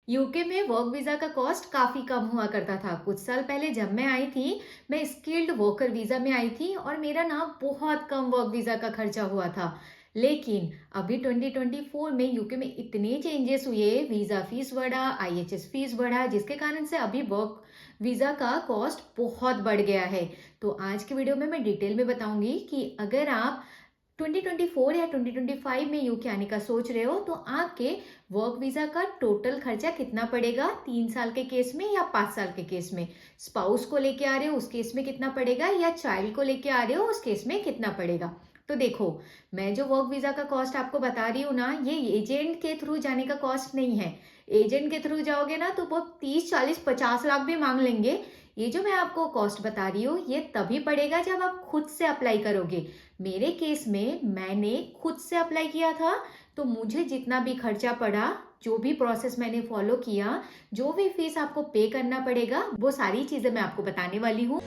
UK में work visa का cost काफी कम हुआ करता था। कुछ साल पहले जब मैं आई थी, मैं स्किल्ड वर्कर वीजा में आई थी और मेरा ना बहुत कम वर्क वीजा का खर्चा हुआ था। लेकिन अभी 2024 में यूके में इतने चेंजेस हुए, वीजा फीस बढ़ा, आईएचएस फीस बढ़ा, जिसके कारण से अभी वर्क वीजा का कॉस्ट बहुत बढ़ गया है। तो आज की वीडियो में मैं डिटेल में बताऊंगी कि अगर आप 2024 या 2025 में यूके आने का सोच रहे हो तो आपके वर्क वीजा का टोटल खर्चा कितना पड़ेगा, 3 साल के केस में या 5 साल के केस में। स्पाउस को लेके आ रहे हो उस केस में कितना पड़ेगा, या चाइल्ड को लेके आ रहे हो उस केस में कितना पड़ेगा। तो देखो, मैं जो वर्क वीजा का कॉस्ट आपको बता रही हूँ ना, ये एजेंट के थ्रू जाने का कॉस्ट नहीं है। एजेंट के थ्रू जाओगे ना तो वो 30, 40, 50 लाख भी मांग लेंगे। ये जो मैं आपको कॉस्ट बता रही हूँ ये तभी पड़ेगा जब आप खुद से अप्लाई करोगे। मेरे केस में मैंने खुद से अप्लाई किया था, तो मुझे जितना भी खर्चा पड़ा, जो भी प्रोसेस मैंने फॉलो किया, जो भी फीस आपको पे करना पड़ेगा, वो सारी चीजें मैं आपको बताने वाली हूँ।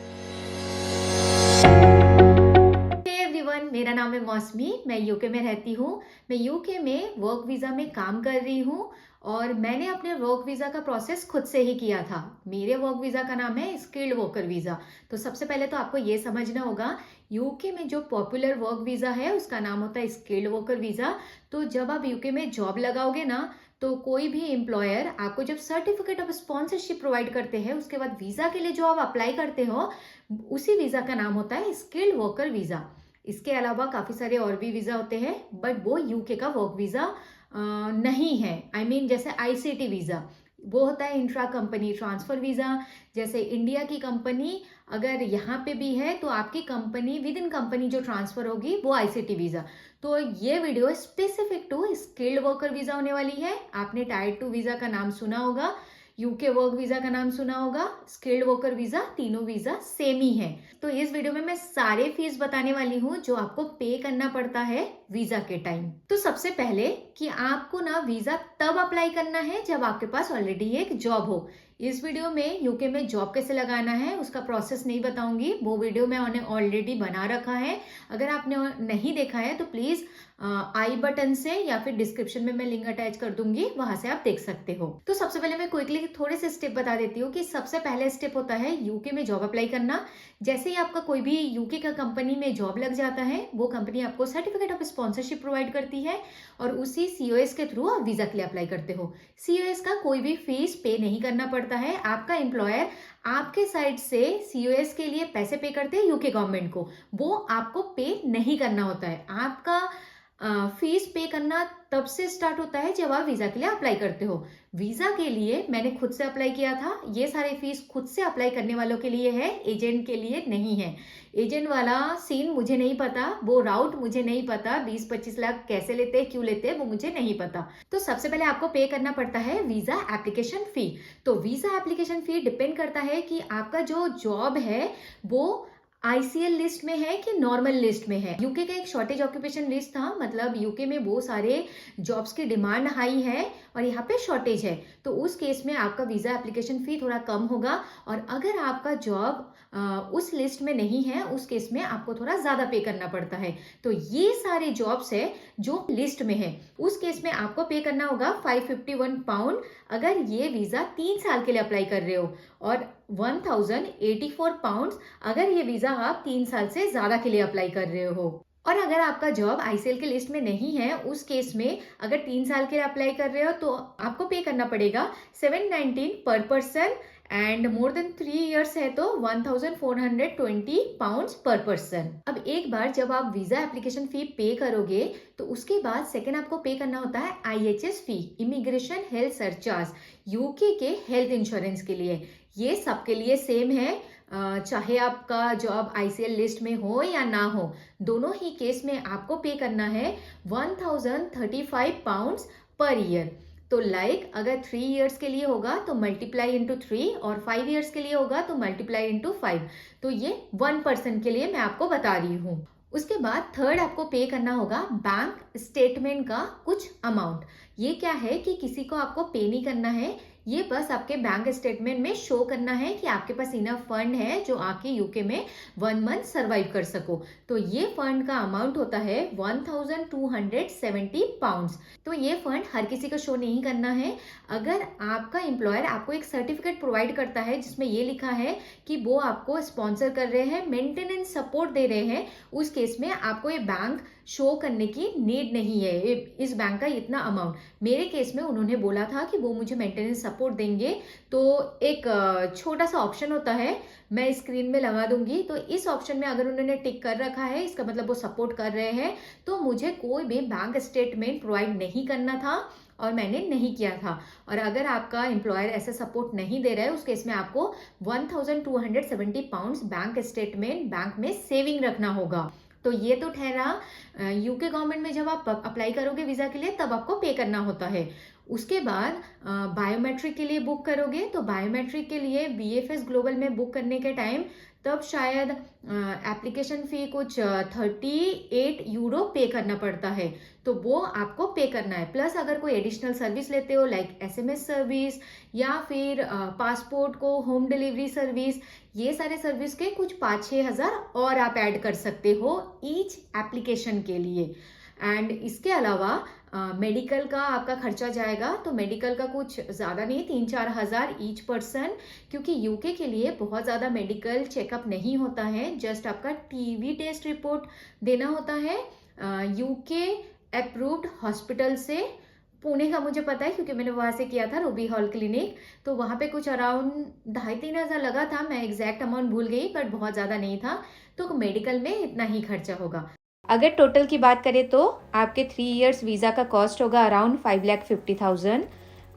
एवरीवन, मेरा नाम है मौसमी, मैं यूके में रहती हूँ। मैं यूके में वर्क वीजा में काम कर रही हूँ और मैंने अपने वर्क वीजा का प्रोसेस खुद से ही किया था। मेरे वर्क वीजा का नाम है स्किल्ड वर्कर वीजा। तो सबसे पहले तो आपको ये समझना होगा, यूके में जो पॉपुलर वर्क वीजा है उसका नाम होता है स्किल्ड वर्कर वीजा। तो जब आप यूके में जॉब लगाओगे ना, तो कोई भी एम्प्लॉयर आपको जब सर्टिफिकेट ऑफ स्पॉन्सरशिप प्रोवाइड करते हैं, उसके बाद वीजा के लिए जो आप अप्लाई करते हो, उसी वीजा का नाम होता है स्किल्ड वर्कर वीजा। इसके अलावा काफी सारे और भी वीजा होते हैं, बट वो यूके का वर्क वीजा नहीं है। आई मीन जैसे आईसीटी वीजा, वो होता है इंट्रा कंपनी ट्रांसफर वीजा। जैसे इंडिया की कंपनी अगर यहाँ पे भी है तो आपकी कंपनी विद इन कंपनी जो ट्रांसफर होगी वो आईसीटी वीजा। तो ये video specific to skilled worker visa होने वाली है। आपने टायर 2 वीजा का नाम सुना होगा, यूके वर्क वीजा का नाम सुना होगा, स्किल्ड वर्कर वीजा, तीनों वीजा सेम ही है। तो इस वीडियो में मैं सारे फीस बताने वाली हूँ जो आपको पे करना पड़ता है वीजा के टाइम। तो सबसे पहले कि आपको ना वीजा तब अप्लाई करना है जब आपके पास ऑलरेडी एक जॉब हो। इस वीडियो में यूके में जॉब कैसे लगाना है उसका प्रोसेस नहीं बताऊंगी, वो वीडियो मैंने ऑलरेडी बना रखा है। अगर आपने नहीं देखा है तो प्लीज आई बटन से या फिर डिस्क्रिप्शन में मैं लिंक अटैच कर दूंगी, वहां से आप देख सकते हो। तो सबसे पहले मैं क्विकली थोड़े से स्टेप बता देती हूँ कि सबसे पहले स्टेप होता है यूके में जॉब अप्लाई करना। जैसे ही आपका कोई भी यूके का कंपनी में जॉब लग जाता है, वो कंपनी आपको सर्टिफिकेट ऑफ स्पॉन्सरशिप प्रोवाइड करती है और उसी सीओएस के थ्रू आप वीजा के लिए अप्लाई करते हो। सीओएस का कोई भी फीस पे नहीं करना पड़ता है। आपका एम्प्लॉयर आपके साइड से सीओएस के लिए पैसे पे करते हैं यूके गवर्नमेंट को, वो आपको पे नहीं करना होता है। आपका फीस पे करना तब से स्टार्ट होता है जब आप वीजा के लिए अप्लाई करते हो। वीजा के लिए मैंने खुद से अप्लाई किया था। ये सारे फीस खुद से अप्लाई करने वालों के लिए है, एजेंट के लिए नहीं है। एजेंट वाला सीन मुझे नहीं पता, वो राउट मुझे नहीं पता, 20-25 लाख कैसे लेते हैं, क्यों लेते हैं, वो मुझे नहीं पता। तो सबसे पहले आपको पे करना पड़ता है वीजा एप्लीकेशन फी। तो वीजा एप्लीकेशन फी डिपेंड करता है कि आपका जो जॉब है वो आईसीएल लिस्ट में है कि नॉर्मल लिस्ट में है। यूके का एक शॉर्टेज ऑक्यूपेशन लिस्ट था, मतलब यूके में वो सारे जॉब्स की डिमांड हाई है और यहाँ पे शॉर्टेज है, तो उस केस में आपका वीजा एप्लीकेशन फी थोड़ा कम होगा। और अगर आपका जॉब उस लिस्ट में नहीं है, उस केस में आपको थोड़ा ज्यादा पे करना पड़ता है। तो ये सारे जॉब्स है जो लिस्ट में है, उस केस में आपको पे करना होगा 551 पाउंड अगर ये वीजा 3 साल के लिए अप्लाई कर रहे हो, और 1084 पाउंड अगर ये वीजा आप 3 साल से ज्यादा के लिए अप्लाई कर रहे हो। और अगर आपका जॉब आईसीएल के लिस्ट में नहीं है, उस केस में अगर 3 साल के लिए अप्लाई कर रहे हो तो आपको पे करना पड़ेगा 719 पर person, and more than 3 years है तो 1420 पाउंड्स पर पर्सन। अब एक बार जब आप वीजा एप्लीकेशन फी पे करोगे तो उसके बाद सेकेंड आपको पे करना होता है आईएचएस फी, इमिग्रेशन हेल्थ सरचार्ज, यूके के हेल्थ इंश्योरेंस के लिए। ये सबके लिए सेम है, चाहे आपका जॉब आईसीएल लिस्ट में हो या ना हो, दोनों ही केस में आपको पे करना है 1035 पाउंड्स पर ईयर। तो अगर 3 इयर्स के लिए होगा तो मल्टीप्लाई इंटू 3, और 5 इयर्स के लिए होगा तो मल्टीप्लाई इंटू 5। तो ये 1 पर्सन के लिए मैं आपको बता रही हूँ। उसके बाद थर्ड आपको पे करना होगा बैंक स्टेटमेंट का कुछ अमाउंट। ये क्या है कि किसी को आपको पे नहीं करना है, ये बस आपके बैंक स्टेटमेंट में शो करना है कि आपके पास इनफ फंड है जो आके यूके में 1 मंथ सर्वाइव कर सको। तो ये फंड का अमाउंट होता है 1270 पाउंड्स। तो ये फंड हर किसी को शो नहीं करना है। अगर आपका एम्प्लॉयर आपको एक सर्टिफिकेट प्रोवाइड करता है जिसमें ये लिखा है कि वो आपको स्पॉन्सर कर रहे हैं, मेंटेनेंस सपोर्ट दे रहे हैं, उस केस में आपको ये बैंक शो करने की नीड नहीं है इस बैंक का इतना अमाउंट। मेरे केस में उन्होंने बोला था कि वो मुझे मेंटेनेंस सपोर्ट देंगे। तो एक छोटा सा ऑप्शन होता है, मैं स्क्रीन में लगा दूंगी। तो इस ऑप्शन में अगर उन्होंने टिक कर रखा है, इसका मतलब वो सपोर्ट कर रहे हैं। तो मुझे कोई भी बैंक स्टेटमेंट प्रोवाइड नहीं करना था और मैंने नहीं किया था। और अगर आपका एम्प्लॉयर ऐसा सपोर्ट नहीं दे रहा है, उस केस में आपको 1270 पाउंड्स बैंक स्टेटमेंट बैंक में सेविंग रखना होगा। तो ये तो ठहरा यूके गवर्नमेंट में जब आप अप्लाई करोगे वीजा के लिए तब आपको पे करना होता है। उसके बाद बायोमेट्रिक के लिए बुक करोगे, तो बायोमेट्रिक के लिए बीएफएस ग्लोबल में बुक करने के टाइम तब शायद एप्लीकेशन फी कुछ 38 यूरो पे करना पड़ता है। तो वो आपको पे करना है। प्लस अगर कोई एडिशनल सर्विस लेते हो लाइक एसएमएस सर्विस या फिर पासपोर्ट को होम डिलीवरी सर्विस, ये सारे सर्विस के कुछ 5-6 हजार और आप ऐड कर सकते हो ईच एप्लीकेशन के लिए। एंड इसके अलावा मेडिकल का आपका खर्चा जाएगा। तो मेडिकल का कुछ ज़्यादा नहीं, 3-4 हजार ईच पर्सन, क्योंकि यूके के लिए बहुत ज़्यादा मेडिकल चेकअप नहीं होता है। जस्ट आपका टीबी टेस्ट रिपोर्ट देना होता है यूके अप्रूव्ड हॉस्पिटल से। पुणे का मुझे पता है क्योंकि मैंने वहां से किया था, रूबी हॉल क्लिनिक। तो वहां पे कुछ अराउंड 2,500-3 हजार लगा था, मैं एग्जैक्ट अमाउंट भूल गई, बट बहुत ज़्यादा नहीं था। तो मेडिकल में इतना ही खर्चा होगा। अगर टोटल की बात करें तो आपके 3 इयर्स वीज़ा का कॉस्ट होगा अराउंड 5,50,000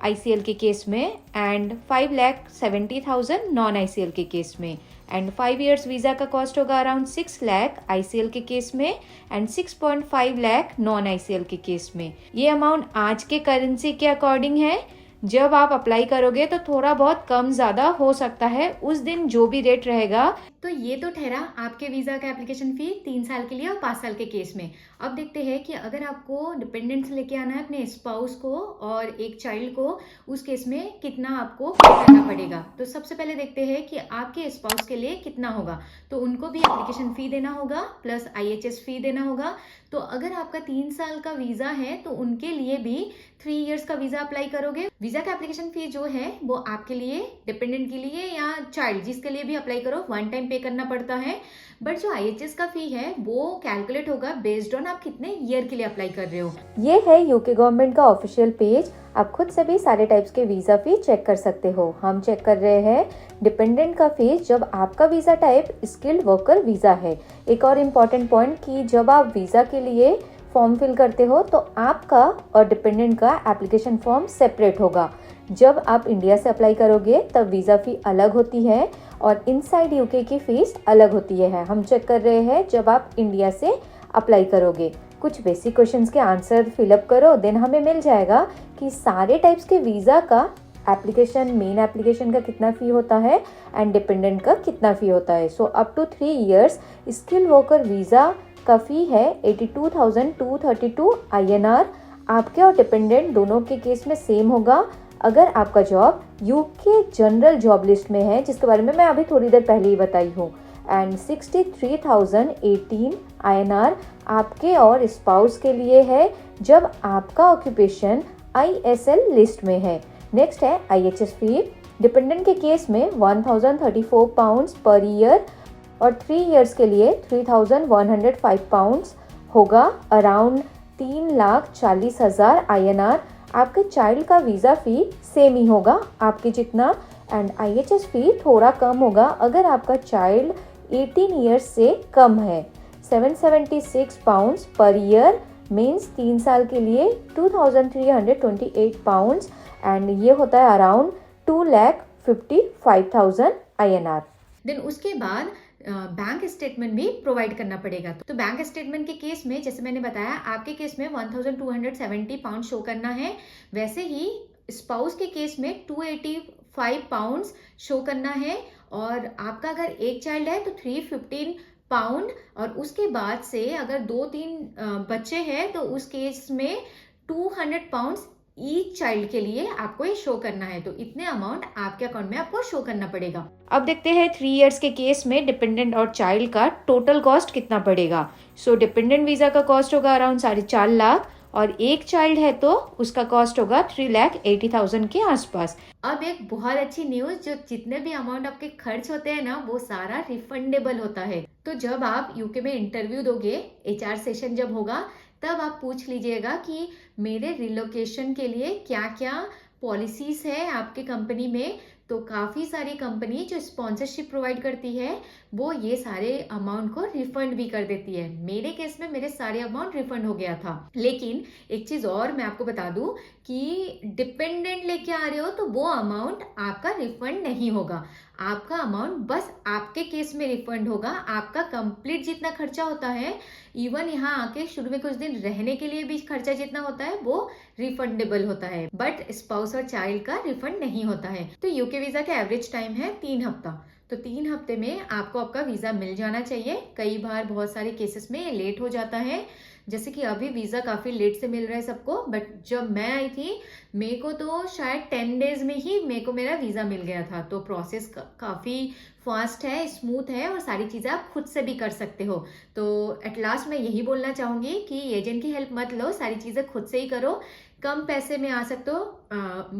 आईसीएल के केस में एंड 5,70,000 नॉन आईसीएल के केस में। एंड 5 इयर्स वीज़ा का कॉस्ट होगा अराउंड 6 लाख आईसीएल के केस में एंड 6.5 लाख नॉन आईसीएल के केस में। ये अमाउंट आज के करेंसी के अकॉर्डिंग है। जब आप अप्लाई करोगे तो थोड़ा बहुत कम ज़्यादा हो सकता है, उस दिन जो भी रेट रहेगा। तो ये तो ठहरा आपके वीज़ा का एप्लीकेशन फी 3 साल के लिए और 5 साल के केस में। अब देखते हैं कि अगर आपको डिपेंडेंट्स लेके आना है अपने स्पाउस को और एक चाइल्ड को, उस केस में कितना आपको पे करना पड़ेगा। तो सबसे पहले देखते हैं कि आपके स्पाउस के लिए कितना होगा। तो उनको भी एप्लीकेशन फ़ी देना होगा प्लस आईएचएस फ़ी देना होगा। तो अगर आपका 3 साल का वीज़ा है तो उनके लिए भी 3 इयर्स का वीज़ा अप्लाई करोगे। वीज़ा का एप्लीकेशन फ़ी जो है वो आपके लिए, डिपेंडेंट के लिए या चाइल्ड जिसके लिए भी अप्लाई करो, 1 टाइम पे करना पड़ता है। बट जो आईएचएस का फी है वो कैलकुलेट होगा बेस्ड ऑन आप कितने ईयर के लिए अप्लाई कर रहे हो। ये है यूके गवर्नमेंट का ऑफिशियल पेज। आप खुद से भी सारे टाइप्स के वीज़ा फी चेक कर सकते हो। हम चेक कर रहे हैं डिपेंडेंट का फीस जब आपका visa type skilled worker visa है। एक और इम्पॉर्टेंट पॉइंट कि जब आप वीज़ा के लिए फॉर्म फिल करते हो तो आपका और डिपेंडेंट का एप्लीकेशन फॉर्म सेपरेट होगा। जब आप इंडिया से अप्लाई करोगे तब वीज़ा फ़ी अलग होती है और इनसाइड यूके की फ़ीस अलग होती है। हम चेक कर रहे हैं जब आप इंडिया से अप्लाई करोगे। कुछ बेसिक क्वेश्चंस के आंसर फिलअप करो, देन हमें मिल जाएगा कि सारे टाइप्स के वीज़ा का एप्लीकेशन, मेन एप्लीकेशन का कितना फ़ी होता है एंड डिपेंडेंट का कितना फ़ी होता है। So up to 3 years skill worker visa का फ़ी है 82,232 INR। आपके और डिपेंडेंट दोनों के केस में सेम होगा। अगर आपका job UK general job list में है, जिसके बारे में मैं अभी थोड़ी देर पहले ही बताई हूँ, एंड 63,018 INR आपके और स्पाउस के लिए है जब आपका ऑक्यूपेशन ISL लिस्ट में है। नेक्स्ट है IHS फी। डिपेंडेंट के केस में 1,034 पाउंड्स पर ईयर और 3 इयर्स के लिए 3,105 पाउंड्स होगा, अराउंड 3,40,000 INR। आपके चाइल्ड का वीज़ा फ़ी सेम ही होगा आपके जितना एंड IHS फी थोड़ा कम होगा अगर आपका चाइल्ड 18 इयर्स से कम है। 776 पाउंड्स पर ईयर मीन्स 3 साल के लिए 2,328 पाउंड्स एंड ये होता है अराउंड 2,55,000 INR। देन उसके बाद बैंक स्टेटमेंट भी प्रोवाइड करना पड़ेगा। तो बैंक स्टेटमेंट के केस में जैसे मैंने बताया आपके केस में 1,270 पाउंड शो करना है, वैसे ही स्पाउस के केस में 285 पाउंड्स शो करना है। और आपका अगर एक चाइल्ड है तो 315 पाउंड, और उसके बाद से अगर 2-3 बच्चे हैं तो उस केस में 200 पाउंड्स ईच चाइल्ड के लिए आपको ये शो करना है, तो इतने अमाउंट आपके अकाउंट में आपको शो करना पड़ेगा। अब देखते हैं 3 इयर्स के केस में डिपेंडेंट और चाइल्ड का टोटल कॉस्ट कितना पड़ेगा। सो डिपेंडेंट वीजा का कॉस्ट होगा अराउंड 4.5 लाख और एक चाइल्ड है तो उसका कॉस्ट होगा 3,80,000 के आसपास। अब एक बहुत अच्छी न्यूज, जो जितने भी अमाउंट आपके खर्च होते हैं ना वो सारा रिफंडेबल होता है। तो जब आप यूके में इंटरव्यू दोगे, HR सेशन जब होगा, तब आप पूछ लीजिएगा कि मेरे रिलोकेशन के लिए क्या क्या पॉलिसीज है आपके कंपनी में। तो काफ़ी सारी कंपनी जो स्पॉन्सरशिप प्रोवाइड करती है वो ये सारे अमाउंट को रिफंड भी कर देती है। मेरे केस में मेरे सारे अमाउंट रिफंड हो गया था। लेकिन एक चीज़ और मैं आपको बता दूं कि डिपेंडेंट लेके आ रहे हो तो वो अमाउंट आपका रिफंड नहीं होगा। आपका अमाउंट बस आपके केस में रिफंड होगा। आपका कंप्लीट जितना खर्चा होता है, इवन यहाँ आके शुरू में कुछ दिन रहने के लिए भी खर्चा जितना होता है वो रिफंडेबल होता है, बट स्पाउस और चाइल्ड का रिफंड नहीं होता है। तो यूके वीजा का एवरेज टाइम है 3 हफ्ता। तो 3 हफ्ते में आपको आपका वीजा मिल जाना चाहिए। कई बार बहुत सारे केसेस में लेट हो जाता है, जैसे कि अभी वीजा काफी लेट से मिल रहा है सबको, बट जब मैं आई थी मेरे को तो शायद 10 डेज में ही मेरे को मेरा वीजा मिल गया था। तो प्रोसेस काफी फास्ट है, स्मूथ है और सारी चीजें आप खुद से भी कर सकते हो। तो एट लास्ट मैं यही बोलना चाहूंगी कि एजेंट की हेल्प मत लो, सारी चीजें खुद से ही करो। कम पैसे में आ सकते हो।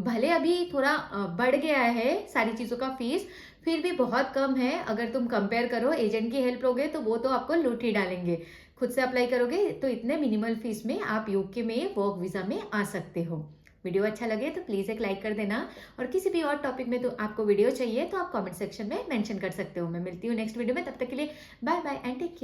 भले अभी थोड़ा बढ़ गया है सारी चीजों का फीस, फिर भी बहुत कम है। अगर तुम कंपेयर करो एजेंट की हेल्प लोगे तो वो तो आपको लूट ही डालेंगे। खुद से अप्लाई करोगे तो इतने मिनिमल फीस में आप यूके में वर्क वीजा में आ सकते हो। वीडियो अच्छा लगे तो प्लीज एक लाइक कर देना, और किसी भी और टॉपिक में तो आपको वीडियो चाहिए तो आप कमेंट सेक्शन में मेंशन कर सकते हो। मैं मिलती हूँ नेक्स्ट वीडियो में, तब तक के लिए bye bye and take care.